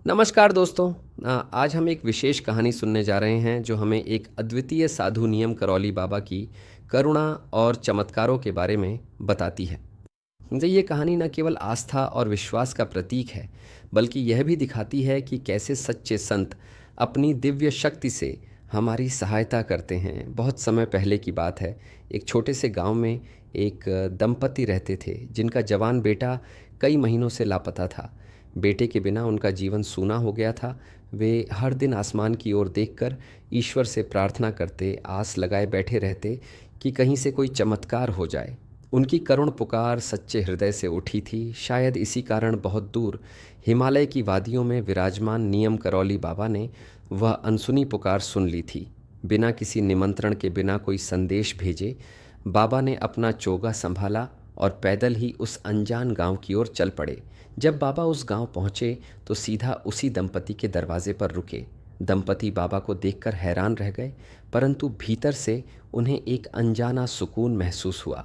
नमस्कार दोस्तों। आज हम एक विशेष कहानी सुनने जा रहे हैं जो हमें एक अद्वितीय साधु नियम करौली बाबा की करुणा और चमत्कारों के बारे में बताती है। ये कहानी न केवल आस्था और विश्वास का प्रतीक है, बल्कि यह भी दिखाती है कि कैसे सच्चे संत अपनी दिव्य शक्ति से हमारी सहायता करते हैं। बहुत समय पहले की बात है। एक छोटे से गांव में एक दंपति रहते थे जिनका जवान बेटा कई महीनों से लापता था। बेटे के बिना उनका जीवन सूना हो गया था। वे हर दिन आसमान की ओर देखकर ईश्वर से प्रार्थना करते, आस लगाए बैठे रहते कि कहीं से कोई चमत्कार हो जाए। उनकी करुण पुकार सच्चे हृदय से उठी थी। शायद इसी कारण बहुत दूर हिमालय की वादियों में विराजमान नियम करौली बाबा ने वह अनसुनी पुकार सुन ली थी। बिना किसी निमंत्रण के, बिना कोई संदेश भेजे, बाबा ने अपना चोगा संभाला और पैदल ही उस अनजान गांव की ओर चल पड़े। जब बाबा उस गांव पहुंचे तो सीधा उसी दंपति के दरवाजे पर रुके। दंपति बाबा को देखकर हैरान रह गए, परंतु भीतर से उन्हें एक अनजाना सुकून महसूस हुआ।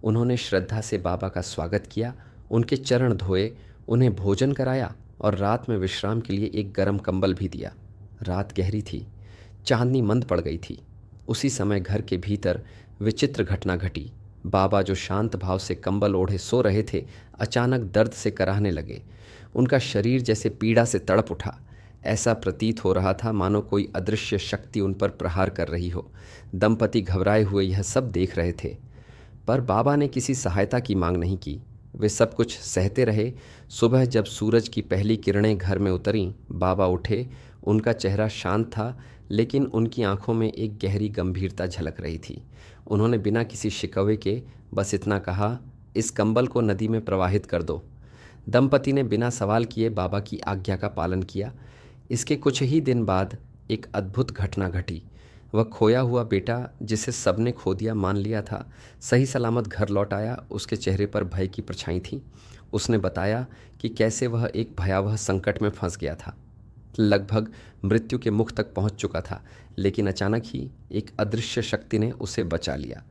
उन्होंने श्रद्धा से बाबा का स्वागत किया, उनके चरण धोए, उन्हें भोजन कराया और रात में विश्राम के लिए एक गर्म कंबल भी दिया। रात गहरी थी, चांदनी मंद पड़ गई थी। उसी समय घर के भीतर विचित्र घटना घटी। बाबा जो शांत भाव से कंबल ओढ़े सो रहे थे, अचानक दर्द से कराहने लगे। उनका शरीर जैसे पीड़ा से तड़प उठा। ऐसा प्रतीत हो रहा था मानो कोई अदृश्य शक्ति उन पर प्रहार कर रही हो। दंपति घबराए हुए यह सब देख रहे थे, पर बाबा ने किसी सहायता की मांग नहीं की। वे सब कुछ सहते रहे। सुबह जब सूरज की पहली किरणें घर में उतरीं, बाबा उठे। उनका चेहरा शांत था, लेकिन उनकी आंखों में एक गहरी गंभीरता झलक रही थी। उन्होंने बिना किसी शिकवे के बस इतना कहा, इस कंबल को नदी में प्रवाहित कर दो। दंपति ने बिना सवाल किए बाबा की आज्ञा का पालन किया। इसके कुछ ही दिन बाद एक अद्भुत घटना घटी। वह खोया हुआ बेटा, जिसे सबने खो दिया मान लिया था, सही सलामत घर लौट आया। उसके चेहरे पर भय की परछाई थी। उसने बताया कि कैसे वह एक भयावह संकट में फंस गया था, लगभग मृत्यु के मुख तक पहुंच चुका था, लेकिन अचानक ही एक अदृश्य शक्ति ने उसे बचा लिया।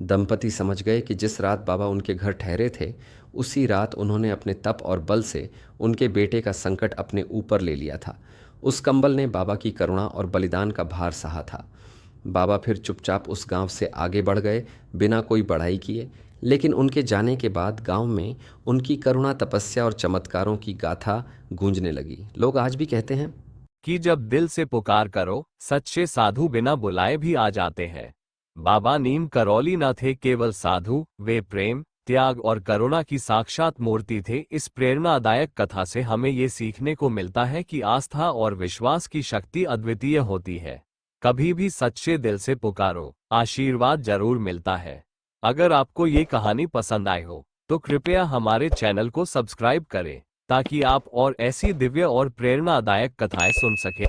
दंपति समझ गए कि जिस रात बाबा उनके घर ठहरे थे, उसी रात उन्होंने अपने तप और बल से उनके बेटे का संकट अपने ऊपर ले लिया था। उस कंबल ने बाबा की करुणा और बलिदान का भार सहा था। बाबा फिर चुपचाप उस गांव से आगे बढ़ गए, बिना कोई बढ़ाई किए। लेकिन उनके जाने के बाद गांव में उनकी करुणा, तपस्या और चमत्कारों की गाथा गूंजने लगी। लोग आज भी कहते हैं कि जब दिल से पुकार करो, सच्चे साधु बिना बुलाए भी आ जाते हैं। बाबा नीम करौली न थे केवल साधु, वे प्रेम, त्याग और करुणा की साक्षात मूर्ति थे। इस प्रेरणादायक कथा से हमें ये सीखने को मिलता है कि आस्था और विश्वास की शक्ति अद्वितीय होती है। कभी भी सच्चे दिल से पुकारो, आशीर्वाद जरूर मिलता है। अगर आपको ये कहानी पसंद आई हो तो कृपया हमारे चैनल को सब्सक्राइब करें, ताकि आप और ऐसी दिव्य और प्रेरणादायक कथाएं सुन सकें।